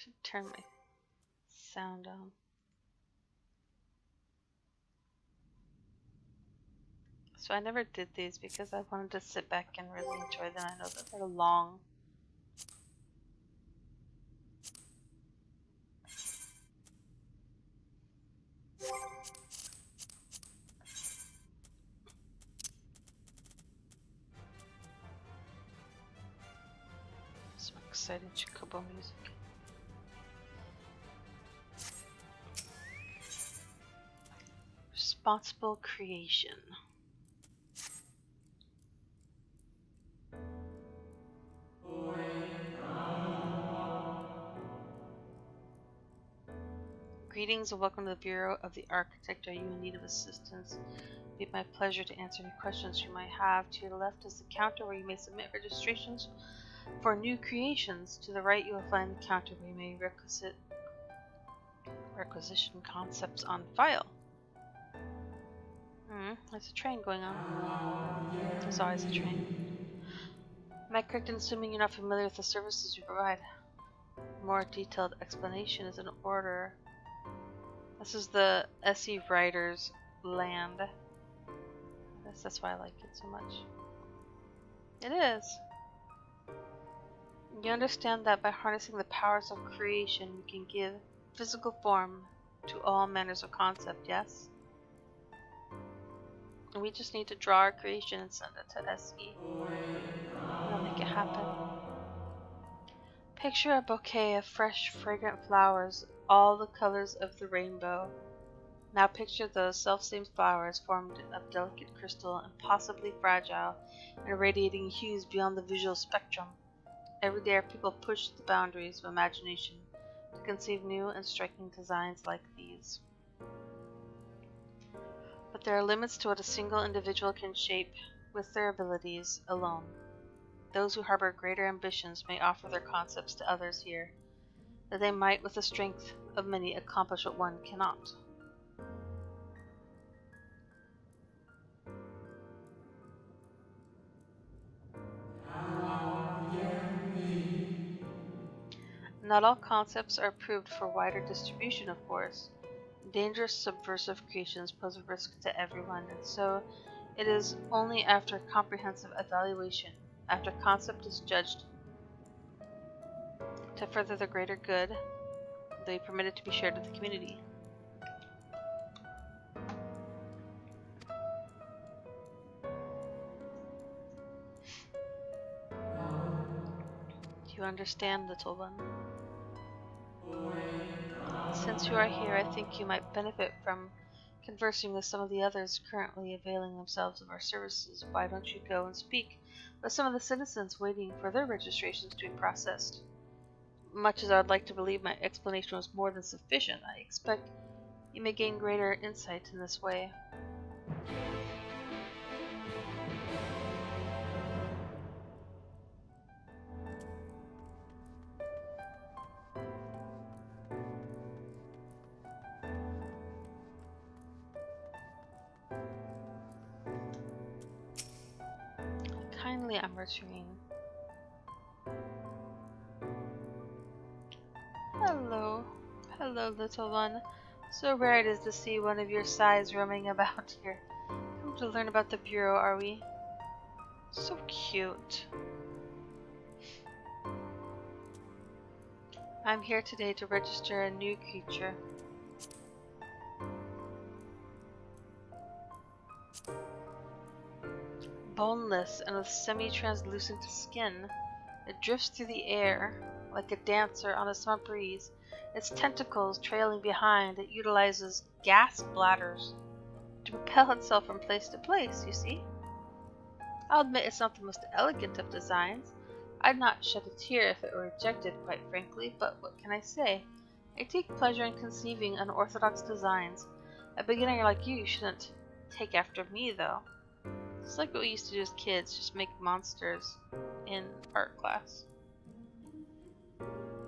Should turn my sound on. So I never did these because I wanted to sit back and really enjoy them. I know that they're long. Some exciting Chocobo music. Responsible creation. Greetings and welcome to the Bureau of the Architect. Are you in need of assistance? It would be my pleasure to answer any questions you might have. To your left is the counter where you may submit registrations for new creations. To the right you will find the counter where you may requisition concepts on file. There's a train going on. There's always a train. Am I correct in assuming you're not familiar with the services you provide? More detailed explanation is in order. This is the SE Writer's land. I guess that's why I like it so much. It is. You understand that by harnessing the powers of creation, we can give physical form to all manners of concept, yes? And we just need to draw our creation and send it to SE. And they'll make it happen. Picture a bouquet of fresh, fragrant flowers, all the colors of the rainbow. Now picture those self-same flowers formed of delicate crystal and possibly fragile and radiating hues beyond the visual spectrum. Every day our people push the boundaries of imagination to conceive new and striking designs like these. But there are limits to what a single individual can shape with their abilities alone. Those who harbor greater ambitions may offer their concepts to others here, that they might with the strength of many accomplish what one cannot. Not all concepts are approved for wider distribution, of course. Dangerous subversive creations pose a risk to everyone, and so it is only after comprehensive evaluation, after concept is judged to further the greater good, they permit it to be shared with the community. Do you understand, little one? Since you are here, I think you might benefit from conversing with some of the others currently availing themselves of our services. Why don't you go and speak with some of the citizens waiting for their registrations to be processed? Much as I would like to believe my explanation was more than sufficient, I expect you may gain greater insight in this way. Kindly, I'm returning. Hello. Hello, little one. So rare it is to see one of your size roaming about here. Come to learn about the Bureau, are we? So cute. I'm here today to register a new creature. Boneless and with semi-translucent skin, it drifts through the air like a dancer on a summer breeze. Its tentacles trailing behind, it utilizes gas bladders to propel itself from place to place, you see? I'll admit it's not the most elegant of designs. I'd not shed a tear if it were rejected, quite frankly, but what can I say? I take pleasure in conceiving unorthodox designs. A beginner like you shouldn't take after me, though. It's like what we used to do as kids, just make monsters in art class.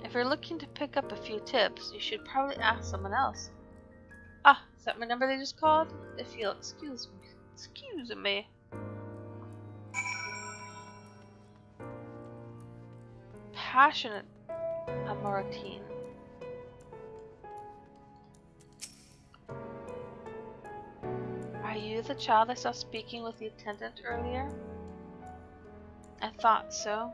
If you're looking to pick up a few tips, you should probably ask someone else. Ah, is that my number they just called? If you'll excuse me. Passionate Amoratine. the child I saw speaking with the attendant earlier? I thought so.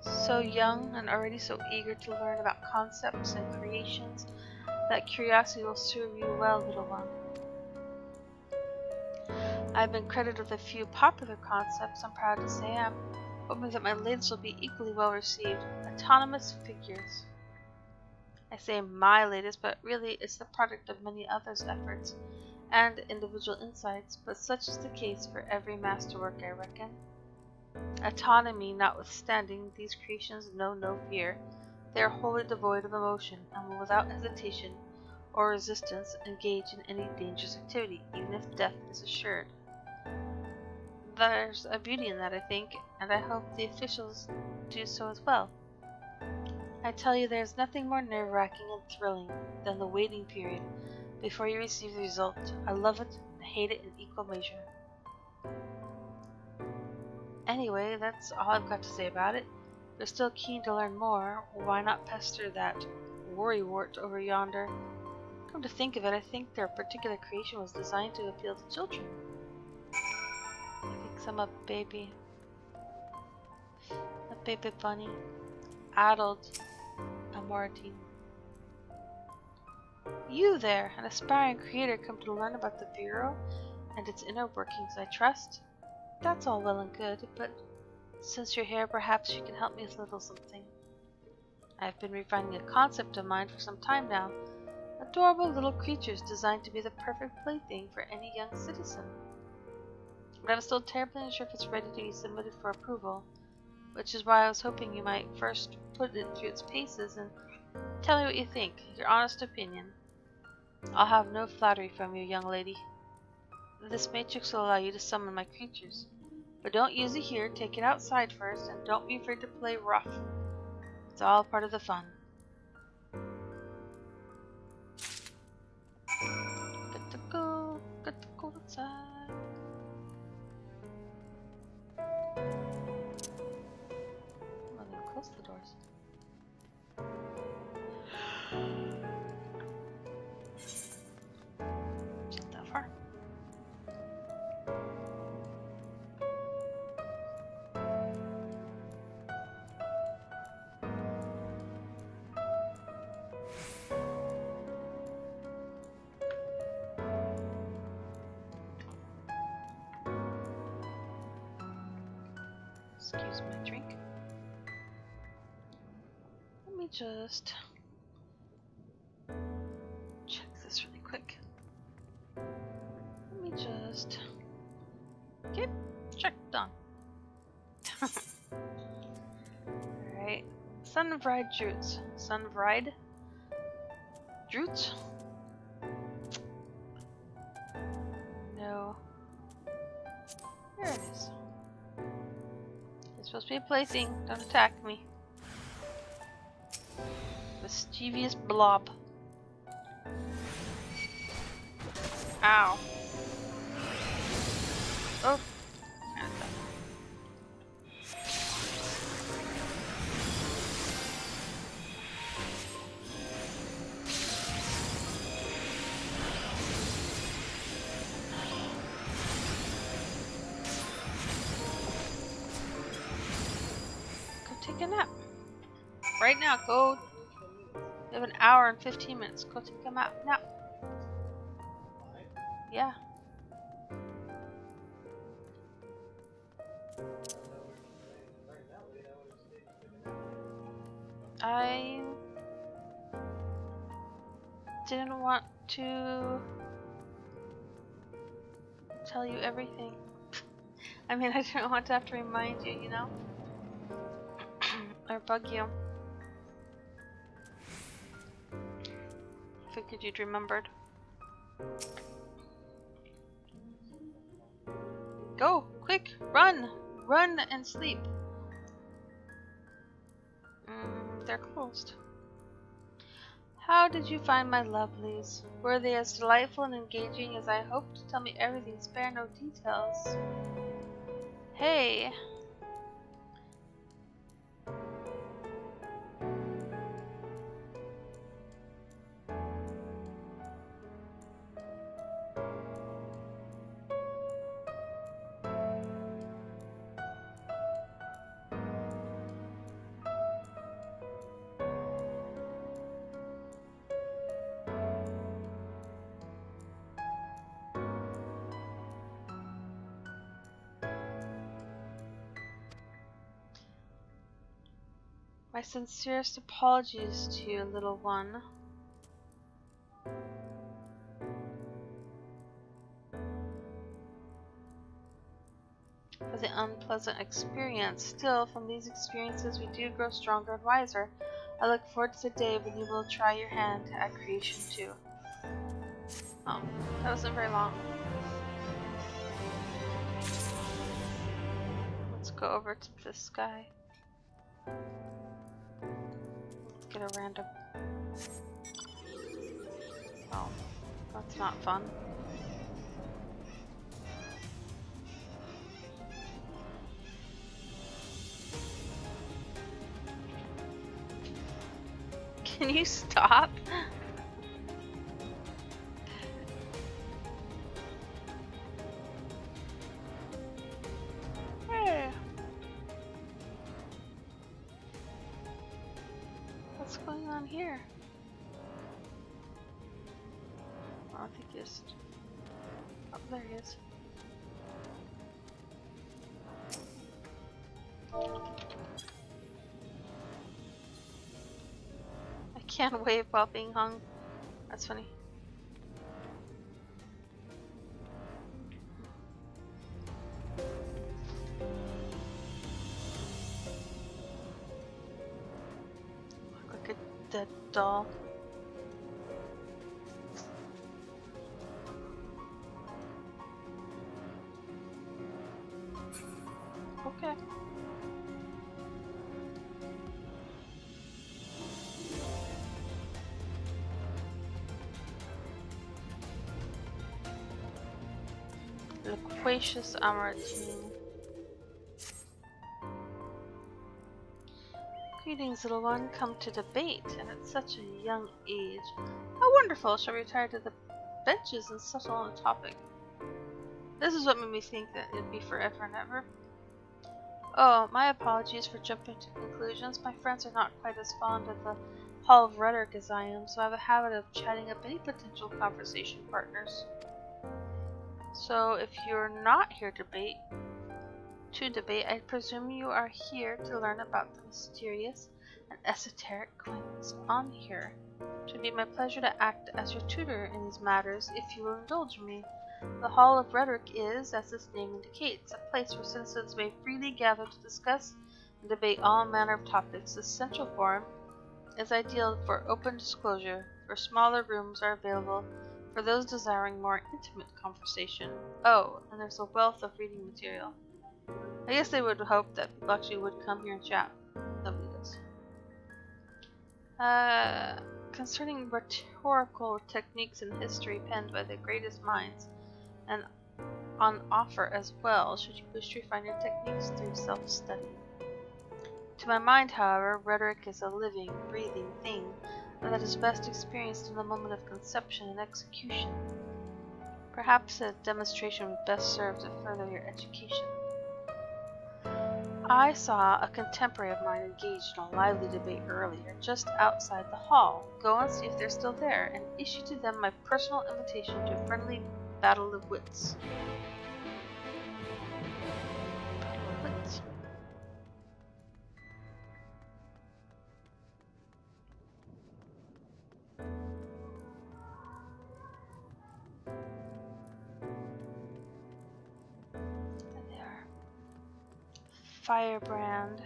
So young and already so eager to learn about concepts and creations. That curiosity will serve you well, little one. I've been credited with a few popular concepts, I'm proud to say. I'm hoping that my latest will be equally well received. Autonomous figures. I say my latest, but really it's the product of many others' efforts and individual insights, but such is the case for every masterwork, I reckon. Autonomy notwithstanding, these creations know no fear. They are wholly devoid of emotion, and will without hesitation or resistance engage in any dangerous activity, even if death is assured. There's a beauty in that, I think, and I hope the officials do so as well. I tell you, there's nothing more nerve-wracking and thrilling than the waiting period before you receive the result. I love it and hate it in equal measure. Anyway, that's all I've got to say about it. If you're still keen to learn more, why not pester that worrywart over yonder? Come to think of it, I think their particular creation was designed to appeal to children. Picks him up, baby. A baby bunny. Adult Amortine. You there, an aspiring creator come to learn about the Bureau and its inner workings, I trust? That's all well and good, but since you're here, perhaps you can help me with a little something. I've been refining a concept of mine for some time now. Adorable little creatures designed to be the perfect plaything for any young citizen. But I'm still terribly unsure if it's ready to be submitted for approval, which is why I was hoping you might first put it through its paces and tell me what you think, your honest opinion. I'll have no flattery from you, young lady. This matrix will allow you to summon my creatures. But don't use it here, take it outside first, and don't be afraid to play rough. It's all part of the fun. Good to go outside. I'm gonna close the doors. Not that far. Excuse my drink. Let me just check this really quick. Let me just... Okay, check, done. Alright. Sun-Vried Droots. Sun-Vried Droots? No. There it is. It's supposed to be a plaything. Don't attack me. Mischievous blob. Ow. Oh. Go take a nap. Right now, go. You have an hour and 15 minutes. Go take a nap. Yeah. I didn't want to tell you everything. I mean, I didn't want to have to remind you, you know? Or bug you. Figured you'd remembered. Go! Quick! Run! Run and sleep! They're closed. How did you find my lovelies? Were they as delightful and engaging as I hoped? Tell me everything, spare no details. Hey! My sincerest apologies to you, little one. For the unpleasant experience. Still, from these experiences we do grow stronger and wiser. I look forward to the day when you will try your hand at creation too. Oh, that wasn't very long. Let's go over to this guy. Let's get a random. Oh, that's not fun. Can you stop? Hey. What's going on here? I think he's... Oh, there he is. I can't wave while being hung. That's funny. Look like a dead doll. Okay. Loquacious Amaratine. Greetings, little one. Come to debate, and at such a young age. How wonderful! Shall we retire to the benches and settle on a topic? This is what made me think that it'd be forever and ever. Oh, my apologies for jumping to conclusions. My friends are not quite as fond of the Hall of Rhetoric as I am, so I have a habit of chatting up any potential conversation partners. So, if you're not here to debate, I presume you are here to learn about the mysterious and esoteric goings on here. It would be my pleasure to act as your tutor in these matters if you will indulge me. The Hall of Rhetoric is, as its name indicates, a place where citizens may freely gather to discuss and debate all manner of topics. This central forum is ideal for open disclosure, where smaller rooms are available for those desiring more intimate conversation. Oh, and there's a wealth of reading material. I guess they would hope that people actually would come here and chat. Nobody does. Concerning rhetorical techniques in history penned by the greatest minds, and on offer as well, should you wish to refine your techniques through self-study. To my mind, however, rhetoric is a living, breathing thing, and that is best experienced in the moment of conception and execution. Perhaps a demonstration would best serve to further your education. I saw a contemporary of mine engaged in a lively debate earlier, just outside the hall. Go and see if they're still there, and issue to them my personal invitation to a friendly battle of wits. Battle of wits. There they are. Firebrand.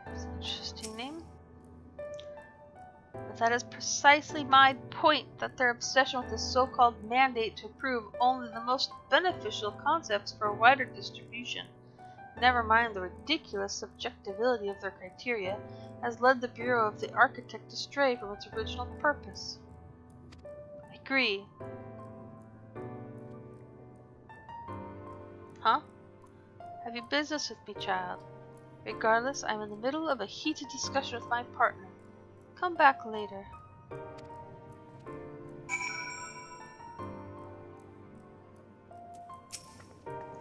That's an interesting name. But that is precisely my point, that their obsession with this so-called mandate to approve only the most beneficial concepts for a wider distribution, never mind the ridiculous subjectivity of their criteria, has led the Bureau of the Architect astray from its original purpose. I agree. Huh? Have you business with me, child? Regardless, I'm in the middle of a heated discussion with my partner. Come back later.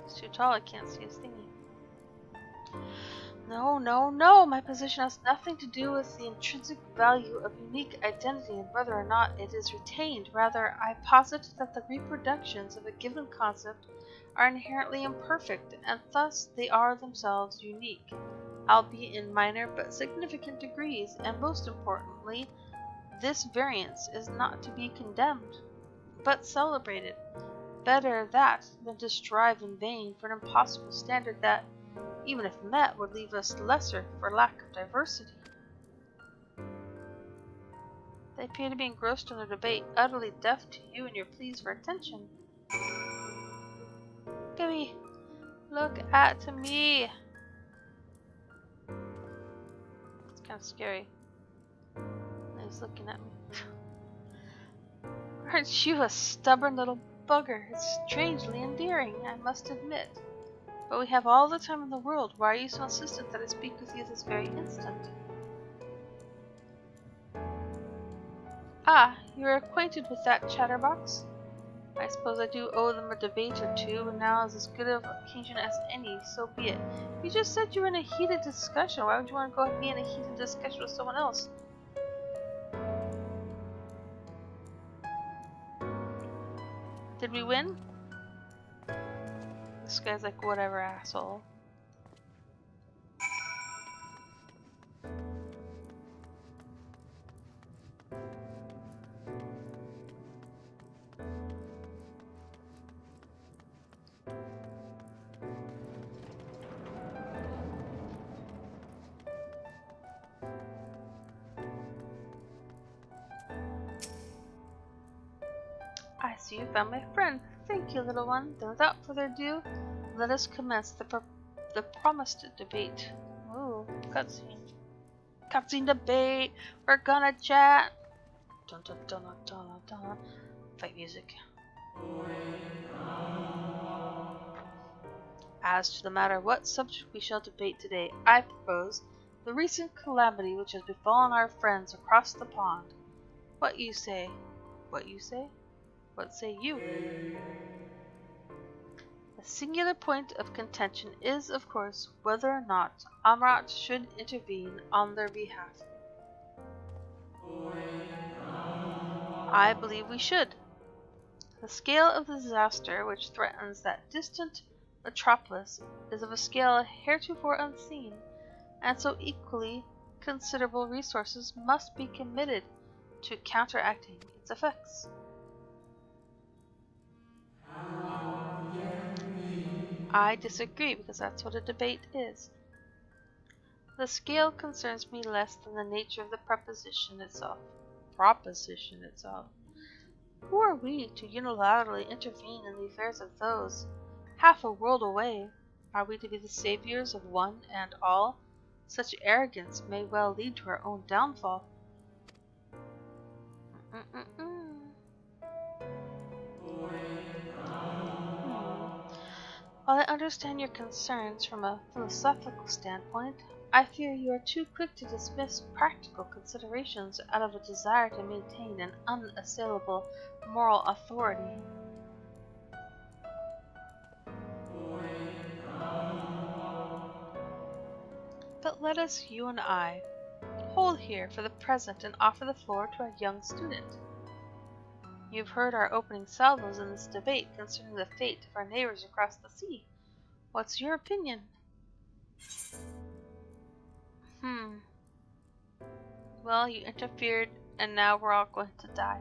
It's too tall, I can't see his thingy. No, no, no! My position has nothing to do with the intrinsic value of unique identity and whether or not it is retained. Rather, I posit that the reproductions of a given concept are inherently imperfect, and thus they are themselves unique. albeit in minor but significant degrees, and most importantly, this variance is not to be condemned, but celebrated. Better that than to strive in vain for an impossible standard that, even if met, would leave us lesser for lack of diversity. They appear to be engrossed in their debate, utterly deaf to you and your pleas for attention. Gibby, look at me. It's kind of scary. He's looking at me. Aren't you a stubborn little bugger? It's strangely endearing, I must admit. But we have all the time in the world. Why are you so insistent that I speak with you this very instant? Ah, you are acquainted with that chatterbox? I suppose I do owe them a debate or two, and now is as good of occasion as any, so be it. You just said you were in a heated discussion. Why would you want to go and be in a heated discussion with someone else? Did we win? This guy's like, whatever, asshole. I see you found my friend. Thank you, little one. Then without further ado, let us commence the promised debate. Ooh, cutscene. Cutscene debate. We're gonna chat. Dun dun dun dun dun dun. Fight music. As to the matter what subject we shall debate today, I propose the recent calamity which has befallen our friends across the pond. What you say? What you say? What say you? The singular point of contention is, of course, whether or not Amrat should intervene on their behalf. I believe we should. The scale of the disaster which threatens that distant metropolis is of a scale heretofore unseen, and so equally considerable resources must be committed to counteracting its effects. I disagree, because that's what a debate is. The scale concerns me less than the nature of the proposition itself. Who are we to unilaterally intervene in the affairs of those half a world away? Are we to be the saviors of one and all? Such arrogance may well lead to our own downfall. While I understand your concerns from a philosophical standpoint, I fear you are too quick to dismiss practical considerations out of a desire to maintain an unassailable moral authority. But let us, you and I, hold here for the present and offer the floor to our young student. You've heard our opening salvos in this debate concerning the fate of our neighbors across the sea. What's your opinion? Well, you interfered, and now we're all going to die.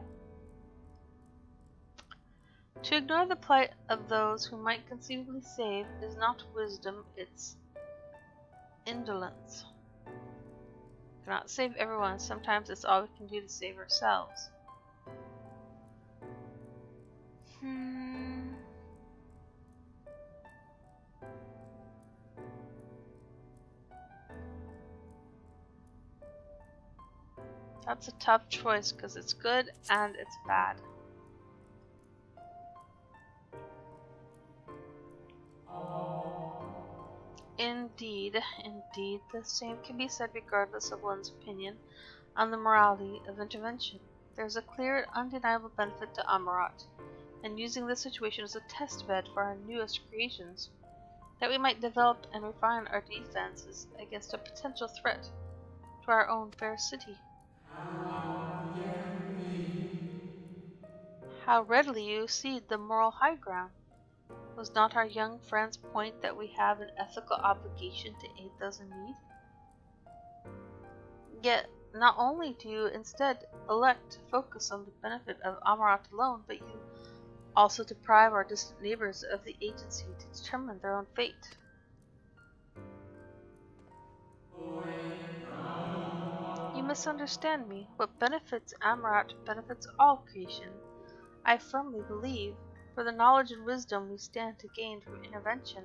To ignore the plight of those who might conceivably save is not wisdom, it's indolence. We cannot save everyone. Sometimes it's all we can do to save ourselves. That's a tough choice because it's good and it's bad. Indeed, the same can be said regardless of one's opinion on the morality of intervention. There is a clear and undeniable benefit to Amarat, and using this situation as a test bed for our newest creations, that we might develop and refine our defenses against a potential threat to our own fair city. How readily you cede the moral high ground. Was not our young friend's point that we have an ethical obligation to aid those in need? Yet, not only do you instead elect to focus on the benefit of Amarat alone, but you also deprive our distant neighbors of the agency to determine their own fate. You misunderstand me. What benefits Amarat benefits all creation. I firmly believe, for the knowledge and wisdom we stand to gain from intervention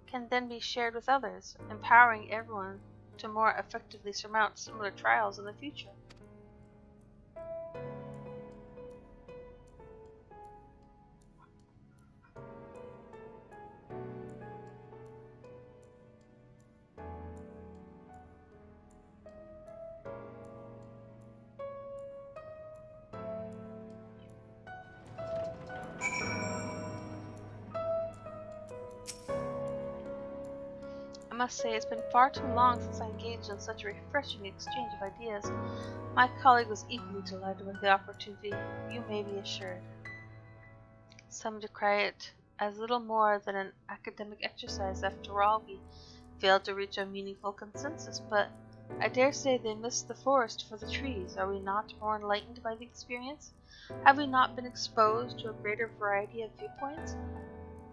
can then be shared with others, empowering everyone to more effectively surmount similar trials in the future. I must say it's been far too long since I engaged in such a refreshing exchange of ideas. My colleague was equally delighted with the opportunity, you may be assured. Some decry it as little more than an academic exercise. After all, we failed to reach a meaningful consensus, but I dare say they missed the forest for the trees. Are we not more enlightened by the experience? Have we not been exposed to a greater variety of viewpoints?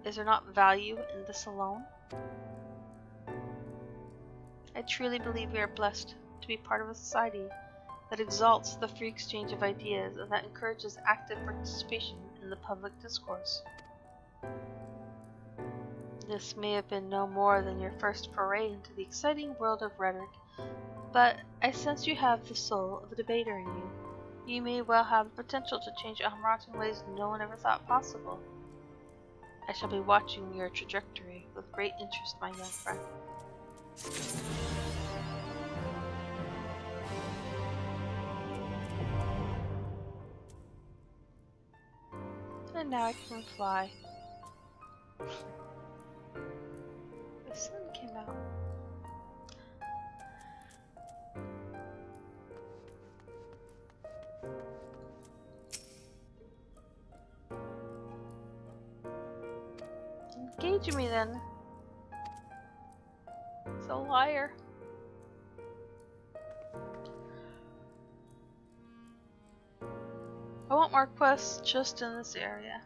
Is there not value in this alone? I truly believe we are blessed to be part of a society that exalts the free exchange of ideas and that encourages active participation in the public discourse. This may have been no more than your first foray into the exciting world of rhetoric, but I sense you have the soul of a debater in you. You may well have the potential to change Amarat in ways no one ever thought possible. I shall be watching your trajectory with great interest, my young friend. And now I can fly. The sun came out. Engage me then. He's a liar. I want more quests just in this area.